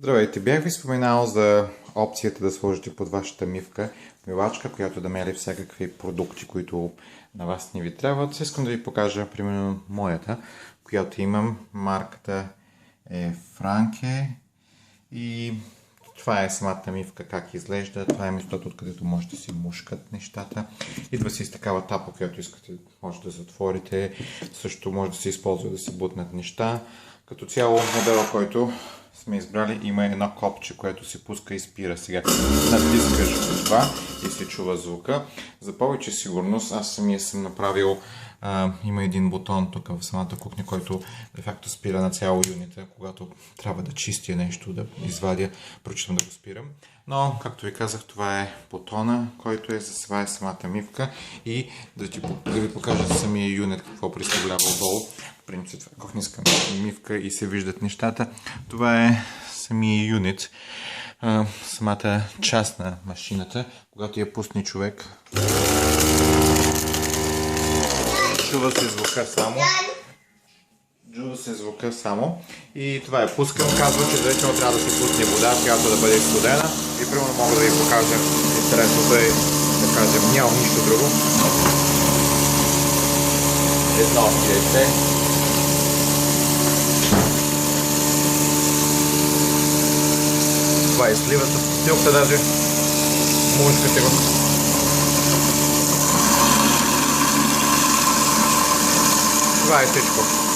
Здравейте, бях ви споменал за опцията да сложите под вашата мивка мивачка, която да мели всякакви продукти, които на вас не ви трябват. Искам да ви покажа примерно моята, която имам. Марката е Франке и това е самата мивка, как изглежда. Това е местото, откъдето може да си мушкат нещата. Идва си с такава тапа, която искате, може да затворите. Също може да се използва да си бутнат неща. Като цяло модела, който сме избрали, има едно копче, което се пуска и спира. Сега натискаш това и се чува звука. За повече сигурност аз самия съм направил, има един бутон тук в самата кухня, който де факто спира на цяло юнита, когато трябва да чистя нещо, да извадя, прочитам да го спирам. Но, както ви казах, това е бутона, който е за това е самата мивка и да ви покажа самия юнит какво представлява отдолу. В принцип, кухненска мивка и се виждат нещата. Това е самия юнит, самата част на машината, когато я пусне човек. Чува се звука само и това е пускам. Казва, че вече трябва да се пусне вода, която да бъде студена и примерно мога да ви покажа интересното е, да кажем, няма нищо друго. Едно яйце. Това е сливата, стилка даже. Мушкате го. Това е всичко.